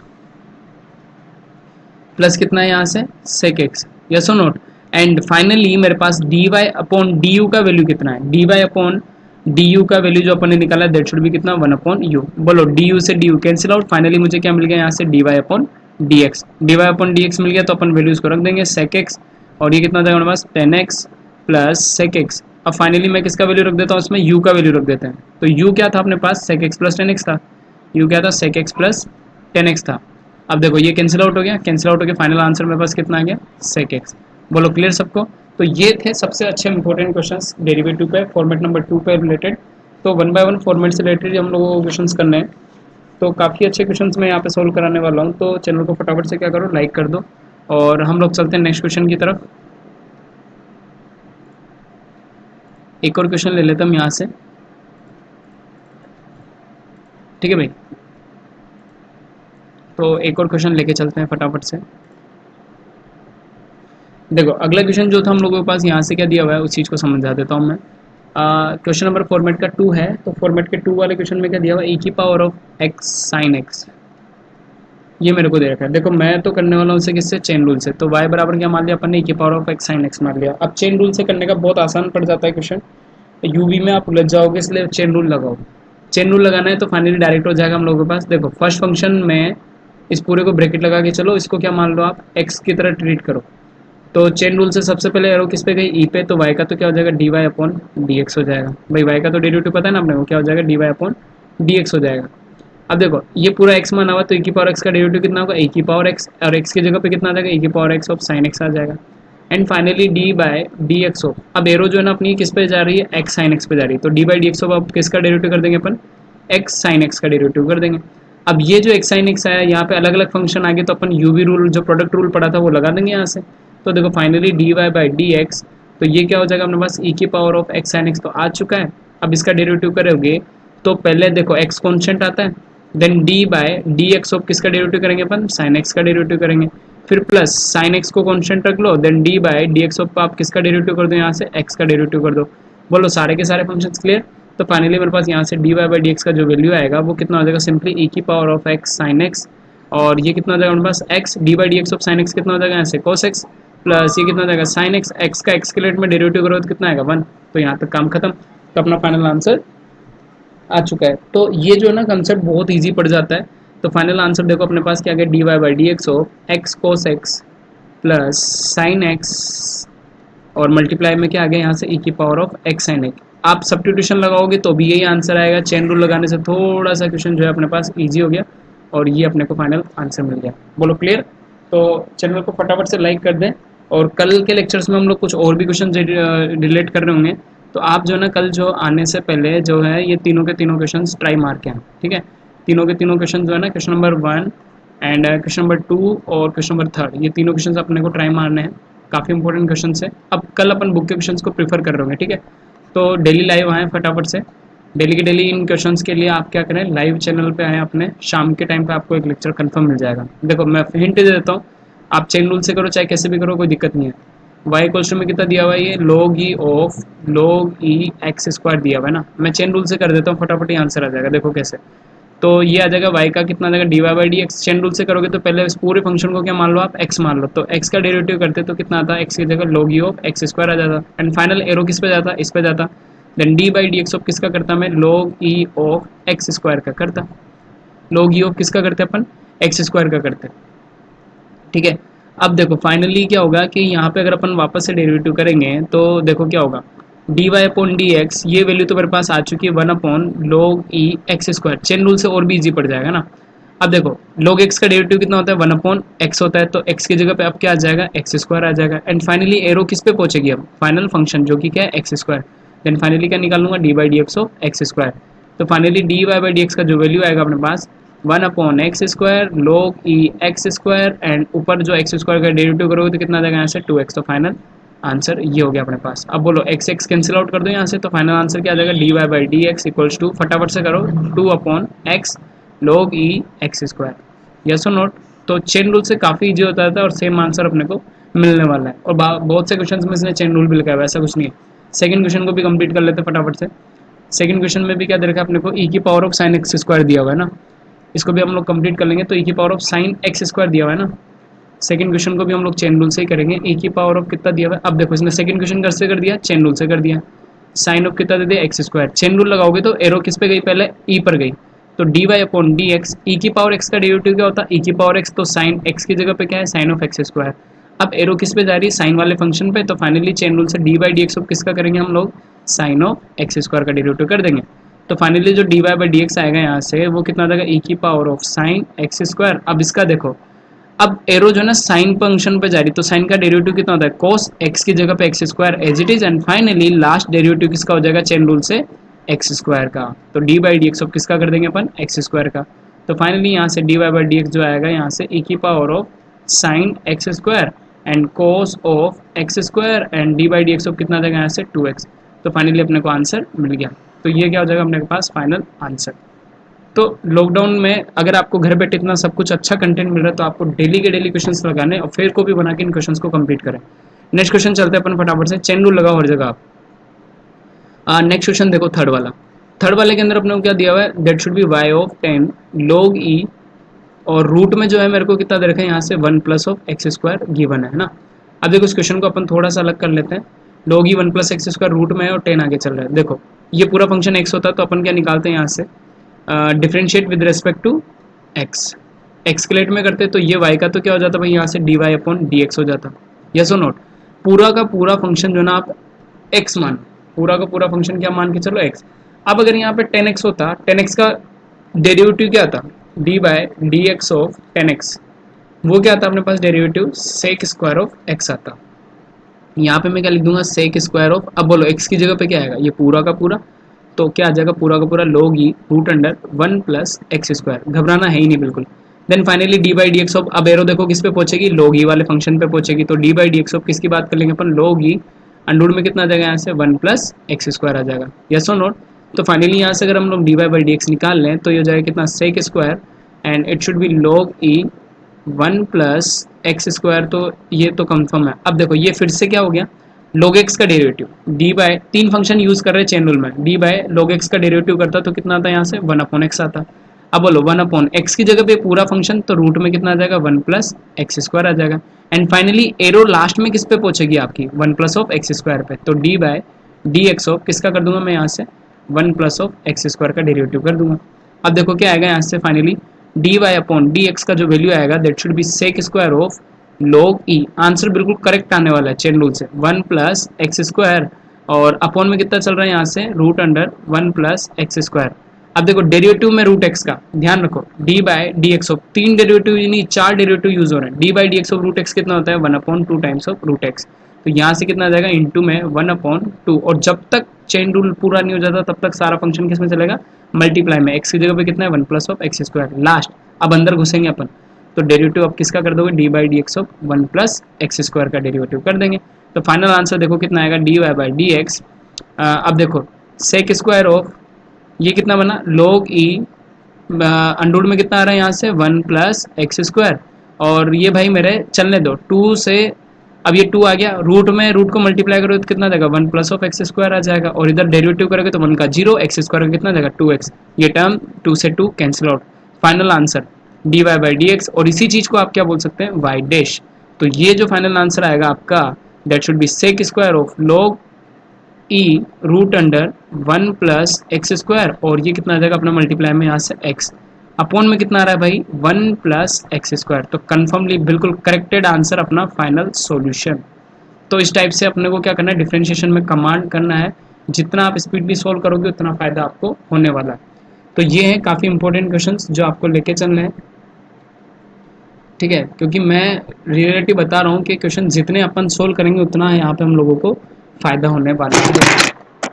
plus कितना है यहाँ से, सेक एक्स, यस और नोट। एंड फाइनली मेरे पास d y upon d u का वैल्यू कितना है, d y upon d u का वैल्यू जो अपन ने निकाला दैट शुड भी कितना 1 अपॉन यू। बोलो डी यू से d u cancel out, finally मुझे क्या मिल गया यहाँ से, d y upon d x. D y upon d x मिल गया तो अपन वैल्यूज को रख देंगे, सेक एक्स, और ये कितना हो जाएगा हमारे पास 10x प्लस सेक एक्स। अब फाइनली मैं किसका वैल्यू रख देता हूँ उसमें, u का वैल्यू रख देते हैं। तो u क्या था अपने पास, सेक एक्स प्लस 10x था, u क्या था, सेक एक्स प्लस 10x था। अब देखो ये कैंसिल आउट हो गया, कैंसिल आउट हो गया, फाइनल आंसर मेरे पास कितना आ गया, सेक एक्स। बोलो क्लियर सबको। तो ये थे सबसे अच्छे इंपॉर्टेंट क्वेश्चंस डेरिवेटिव पे, फॉर्मेट नंबर 2 पे रिलेटेड। तो 1 बाय 1 फॉर्मेट से रिलेटेड हम लोगों को क्वेश्चंस करने हैं। तो काफ़ी अच्छे क्वेश्चंस मैं यहाँ पे सोल्व कराने वाला हूँ, तो चैनल को फटाफट से क्या करो, लाइक कर दो। और हम लोग चलते हैं नेक्स्ट क्वेश्चन की तरफ। एक और क्वेश्चन ले लेते हम यहाँ से, ठीक है भाई। तो एक और क्वेश्चन लेके चलते हैं फटाफट से। देखो अगला क्वेश्चन जो था हम लोगों के पास, यहाँ से क्या दिया हुआ है उस चीज़ को समझा देता हूँ मैं। क्वेश्चन नंबर फॉर्मेट का 2 है, तो फॉर्मेट के 2 वाले क्वेश्चन में क्या दिया हुआ है, e की power of x sine x। ये मेरे को दे रखा है। देखो मैं तो करने वाला हूँ उसे किससे, चेन रूल से। तो y बराबर क्या मान लिया अपन ने, e की power of x sine x मान लिया। अब चेन रूल से करने का बहुत आसान पड़ जाता है क्वेश्चन, यूवी में आप उलझ जाओगे, इसलिए चेन रूल लगाओ। चेन रूल लगाना है तो फाइनली डायरेक्ट हो जाएगा हम लोगों के पास। देखो फर्स्ट फंक्शन में इस पूरे को ब्रैकेट लगा के चलो, इसको क्या मान लो आप, x की तरह ट्रीट करो। तो चेन रूल से सबसे पहले एरो किस पे गई, ई पे, तो y का तो क्या हो जाएगा d y upon d x हो जाएगा। भाई y का तो डेरिवेटिव पता है ना अपने को, क्या हो जाएगा d y upon d x हो जाएगा। अब देखो ये पूरा x माना हुआ, तो e की पावर x का डेरिवेटिव कितना होगा, e की पावर x, और x की जगह पे कितना आ जाएगा, e की power x of sine x आ जाएगा। And finally d by d x of, अब एरो जो है ना अपनी किस पे जा रही है, x साइन x पे जा रही है, तो d by d x of अब किसका डेरिवेटिव कर देंगे अपन, x साइन x का डेरिवेटिव कर देंगे। अब ये जो x साइन x आया, यहाँ पे अलग अलग फंक्शन आ गए, तो अपन यूवी रूल जो प्रोडक्ट रूल पढ़ा था वो लगा देंगे यहाँ से। तो देखो फाइनली d y by d x, तो ये क्या हो जाएगा अपने पास, e की power of x sine x तो आ चुका है। अब इसका डेरिवेटिव करोगे तो पहले देखो x कॉन्स्टेंट आता है, then d by d x of किसका डेरिवेटिव करेंगे अपन, साइन x का डेरिवेटिव करेंगे, फिर प्लस साइन x को कॉन्स्टेंट रख लो, then d by d x of आप किसका डेरिवेटिव कर दो, यहाँ से x का डेरिवेटिव कर दो। बोलो सारे के सारे फंक्शंस क्लियर। तो फाइनली मेरे पास यहाँ से d y by d x का जो वैल्यू आएगा वो कितना हो जाएगा, सिंपली e की power of x sine x, और ये कितना हो जाएगा मेरे पास x d by d x of sine x कितना हो जाएगा यहाँ से cos x, प्लस ये कितना हो जाएगा साइन x, x का x के रेट में डेरिवेटिव करो तो कितना आएगा 1। तो यहाँ तक काम खत्म, तो अपना फाइनल आंसर आ चुका है। तो ये जो है ना कंसेप्ट बहुत ईजी पड़ जाता है। तो फाइनल आंसर देखो अपने पास क्या गया, d y by d x of x cos x plus sine x, और मल्टीप्लाई में क्या आ गया यहाँ से, ई की power of x sine x. आप सब्स्टिट्यूशन लगाओगे तो भी यही आंसर आएगा। चेन रूल लगाने से थोड़ा सा क्वेश्चन जो है अपने पास ईजी हो गया, और ये अपने को फाइनल आंसर मिल गया। बोलो क्लियर। तो चैनल को फटाफट से लाइक कर दें, और कल के लेक्चर्स में हम लोग कुछ और भी क्वेश्चन रिलेट कर रहे होंगे, तो आप जो है ना कल जो आने से पहले जो है ये तीनों के तीनों क्वेश्चन ट्राई मार के आए, ठीक है। तीनों के तीनों क्वेश्चन जो है ना, question number 1 and question number 2 और क्वेश्चन नंबर 3, ये तीनों क्वेश्चन अपने को ट्राई मारने हैं। काफ़ी इंपॉर्टेंट क्वेश्चन है। अब कल अपन बुक के क्वेश्चन को प्रीफर कर रहे होंगे, ठीक है। तो डेली लाइव आए फटाफट से, डेली के डेली इन क्वेश्चंस के लिए आप क्या करें, लाइव चैनल पे आए अपने, शाम के टाइम पे आपको एक लेक्चर कंफर्म मिल जाएगा। देखो मैं हिंट दे देता हूँ, आप चेन रूल से करो चाहे कैसे भी करो, कोई दिक्कत नहीं है। वाई क्वेश्चन में कितना दिया हुआ है, ये log e of log e x square दिया हुआ है ना। मैं चेन रूल से कर देता हूँ, फटाफट ही आंसर आ जाएगा। देखो कैसे, तो ये आ जाएगा y का कितना आ जाएगा, d y by d x. Chain rule से करोगे तो पहले इस पूरे फंक्शन को क्या मान लो आप, x मान लो, तो x का डेरिवेटिव करते तो कितना आता है, x की जगह log e of x square आ जाता। एंड फाइनल एरो किस पे जाता, इस पे जाता। Then d by d x of किसका करता मैं, log e of x square का करता। log e ऑफ किसका करते अपन, एक्स स्क्वायर का करते, ठीक है। अब देखो फाइनली क्या होगा कि यहाँ पे अगर अपन वापस से डेरिवेटिव करेंगे तो देखो क्या होगा, d y upon d x, ये वैल्यू तो मेरे पास आ चुकी है 1 upon log e x square. Chain rule से और भी इजी पड़ जाएगा ना। अब देखो log x का डेरिवेटिव कितना होता है, 1 अपॉन एक्स होता है, तो x की जगह पे अब क्या आ जाएगा, एक्स स्क्वायर आ जाएगा। एंड फाइनली एरो किस पे पहुंचेगी अब, फाइनल फंक्शन जो कि क्या है एक्स स्क्वायर। देन फाइनली क्या निकालूंगा, d by d x of x square. तो finally d y by d x का जो वैल्यू आएगा अपने पास 1 upon x square log e x square, and ऊपर जो एक्स स्क्वायर का डेरिवेटिव करोगे तो कितना आ जाएगा यहाँ से 2x। तो फाइनल आंसर ये हो गया अपने पास। अब बोलो x x कैंसिल आउट कर दो यहाँ से, तो फाइनल आंसर क्या आ जाएगा, d y by d x equals to, फटाफट से करो, 2 upon x log e x square. Yes और नोट। तो चेन रूल से काफ़ी ईजी होता था और सेम आंसर अपने को मिलने वाला है। और बहुत से क्वेश्चन में इसने चेन रूल भी लिखा है, ऐसा कुछ नहीं है। सेकंड क्वेश्चन को भी कंप्लीट कर लेते फटाफट से। सेकंड क्वेश्चन में भी क्या दे रखा है अपने को, ई की power of sine x square दिया हुआ है ना, इसको भी हम लोग कंप्लीट कर लेंगे। तो ई की power of sine x square दिया हुआ है ना, सेकंड क्वेश्चन को भी हम लोग चेन रूल से ही करेंगे। ई की पावर ऑफ कितना दिया हुआ है, अब देखो इसने सेकंड क्वेश्चन कैसे कर दिया, चेन रूल से कर दिया। साइन ऑफ कितना दे दिया, एक्स स्क्वायर। चेन रूल लगाओगे तो एरो किस पे गई, पहले ई पर गई, तो d y upon d x. E की पावर एक्स का डेरिवेटिव क्या होता है, ई की पावर एक्स, तो साइन एक्स की जगह पे क्या है, साइन ऑफ एक्स स्क्वायर। अब एरो किस पे जा रही है, साइन वाले फंक्शन पे, तो फाइनली चेन रूल से d by d x of किसका करेंगे हम लोग, साइन ऑफ एक्स स्क्वायर का डेरिवेटिव कर देंगे। तो फाइनली जो d y by d x आएगा यहाँ से वो कितना आ जाएगा, ई की power of sine x square. अब इसका देखो, अब एरो जो है ना साइन फंक्शन पे जा रही, तो साइन का डेरिवेटिव कितना होता है, cos x की जगह पे x square as it is. And finally last derivative किसका हो जाएगा, चेन रूल से एक्स स्क्वायर का। तो d by d x of किसका कर देंगे अपन, एक्स स्क्वायर का। तो फाइनली यहाँ से dy बाई डी एक्स जो आएगा यहाँ से e की power of sine x square and cos of x square and D by d x of कितना आ जाएगा यहाँ से 2x। तो फाइनली अपने को आंसर मिल गया। तो ये क्या हो जाएगा अपने पास फाइनल आंसर। तो लॉकडाउन में अगर आपको घर बैठे इतना सब कुछ अच्छा कंटेंट मिल रहा है तो आपको डेली के डेली क्वेश्चंस लगाने और फिर को भी बना के इन क्वेश्चंस को कंप्लीट करें। नेक्स्ट क्वेश्चन चलते हैं अपन फटाफट से, चेन रूल लगाओ हर जगह आप। नेक्स्ट क्वेश्चन देखो थर्ड वाला। थर्ड वाले के अंदर अपने को क्या दिया हुआ है, that should B y of 10 log e और रूट में जो है मेरे को कितना दे रखा है यहाँ से 1 plus of x square given है ना। अब देखो इस क्वेश्चन को अपन थोड़ा सा अलग कर लेते हैं। log e 1 plus x square root में है और 10 आगे चल रहा है। देखो ये पूरा फंक्शन x होता है तो अपन क्या निकालते हैं यहाँ से differentiate with respect to x। एक्सक्लेट में करते तो ये y का तो क्या हो जाता भाई यहाँ से dy अपॉन dx हो जाता। यस और नोट, पूरा का पूरा फंक्शन जो ना आप x मान, पूरा का पूरा फंक्शन क्या मान के चलो x। अब अगर यहाँ पे 10x होता, 10x का डेरिवेटिव क्या था d by d x of 10x, वो क्या आता अपने पास derivative sec square of x आता। यहाँ पे मैं क्या लिख दूंगा सेक स्क्वायर ऑफ, अब बोलो x की जगह पे क्या आएगा ये पूरा का पूरा, तो क्या आ जाएगा पूरा का पूरा log e root under 1 plus x square, घबराना है ही नहीं बिल्कुल। Then finally d by d x of, अब एरो देखो किस पे पहुंचेगी log e वाले फंक्शन पे पहुंचेगी, तो d by d x of किसकी बात कर लेंगे अपन log e अंडर में कितना आ जाएगा यहाँ से 1 प्लस एक्स स्क्वायर आ जाएगा। यस और नोट, तो फाइनली यहाँ से अगर हम लोग d y by d x निकाल लें तो ये हो जाएगा कितना sec square and it should be log e 1 plus x square, तो ये तो कंफर्म है। अब देखो ये फिर से क्या हो गया log x का डेरिवेटिव डी बाय, तीन फंक्शन यूज कर रहे हैं चेन रूल में, डी बाय log x का डेरिवेटिव करता तो कितना आता है यहाँ से 1 अपॉन एक्स आता। अब बोलो 1 अपॉन एक्स की जगह पे पूरा फंक्शन तो रूट में कितना आ जाएगा 1 प्लस एक्स स्क्वायर आ जाएगा। एंड फाइनली एरो लास्ट में किस पे पहुंचेगी आपकी 1 प्लस ऑफ एक्स स्क्वायर पे, तो d by d x of किसका कर दूंगा मैं यहाँ से 1 प्लस ऑफ एक्स स्क्वायर का डेरिवेटिव कर दूंगा। अब देखो क्या आएगा यहाँ से finally d y upon d x का जो वैल्यू आएगा that should be sec square of log e, answer बिल्कुल करेक्ट आने वाला है चेन रूल से 1 प्लस एक्स स्क्वायर और अपॉन में कितना चल रहा है यहाँ से root under 1 plus x square. अब देखो डेरिवेटिव में रूट एक्स का ध्यान रखो d by d x of, तीन डेरिवेटिव यानी 4 डेरिवेटिव यूज हो रहे हैं। D by d x of root x कितना होता है 1 upon 2 times of root x, तो यहाँ से कितना आ जाएगा इंटू में 1 अपॉन 2, और जब तक चेन रूल पूरा नहीं हो जाता तब तक सारा फंक्शन किस में चलेगा मल्टीप्लाई में, एक्स की जगह पे कितना है 1 plus of x square last. अब अंदर घुसेंगे अपन तो डेरिवेटिव अब किसका कर दोगे d by d x of 1 plus x square का डेरिवेटिव कर देंगे। तो फाइनल आंसर देखो कितना आएगा d y by d x. अब देखो सेक स्क्वायर ऑफ ये कितना बना log e अंडर में कितना आ रहा है यहाँ से 1 प्लस एक्स स्क्वायर, और ये भाई मेरे चलने दो 2 से, अब ये 2 आ गया रूट में, रूट को मल्टीप्लाई करो तो कितना देगा 1 प्लस ऑफ एक्स स्क्वायर आ जाएगा, और इधर डेरिवेटिव करोगे तो 1 का 0 एक्स स्क्वायर का कितना देगा 2x, ये टर्म 2 से 2 cancel out. Final answer d y by d x, और इसी चीज को आप क्या बोल सकते हैं वाई डैश। तो ये जो फाइनल आंसर आएगा आपका that should be sec square of log e root under 1 plus x square, और ये कितना आ जाएगा अपना मल्टीप्लाई में यहाँ से x अपॉन में कितना आ रहा है भाई 1 प्लस एक्स स्क्वायर। तो कन्फर्मली बिल्कुल करेक्टेड आंसर अपना फाइनल सॉल्यूशन। तो इस टाइप से अपने को क्या करना है डिफरेंशिएशन में कमांड करना है, जितना आप स्पीडली सोल्व करोगे उतना फायदा आपको होने वाला है। तो ये है काफ़ी इंपॉर्टेंट क्वेश्चंस जो आपको लेके चलने हैं, ठीक है, क्योंकि मैं रिलेटिव बता रहा हूँ कि क्वेश्चन जितने अपन सोल्व करेंगे उतना यहाँ पे हम लोगों को फ़ायदा होने वाला है।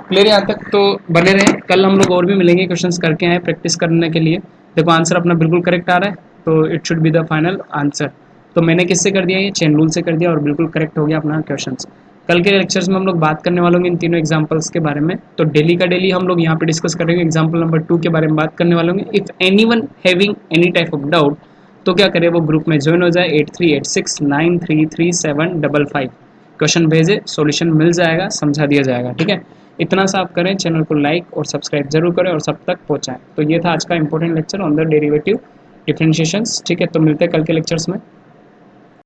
क्लियर यहाँ तक, तो बने रहें, कल हम लोग और भी मिलेंगे क्वेश्चंस करके आए प्रैक्टिस करने के लिए। देखो आंसर अपना बिल्कुल करेक्ट आ रहा है तो it should be the final answer. तो मैंने किससे कर दिया ये चेन रूल से कर दिया और बिल्कुल करेक्ट हो गया अपना क्वेश्चंस। कल के लेक्चर्स में हम लोग बात करने वाले होंगे इन तीनों एग्जांपल्स के बारे में। तो डेली का डेली हम लोग यहाँ पे डिस्कस करेंगे। एग्जांपल नंबर 2 के बारे में बात करने वाले होंगे। If anyone having any type of doubt तो क्या करे वो ग्रुप में ज्वाइन हो जाए 8386933755। क्वेश्चन भेजे सॉल्यूशन मिल जाएगा, समझा दिया जाएगा, ठीक है। इतना सा आप करें, चैनल को लाइक और सब्सक्राइब जरूर करें और सब तक पहुँचाएँ। तो ये था आज का important lecture on the derivative differentiations, ठीक है। तो मिलते हैं कल के लेक्चर्स में।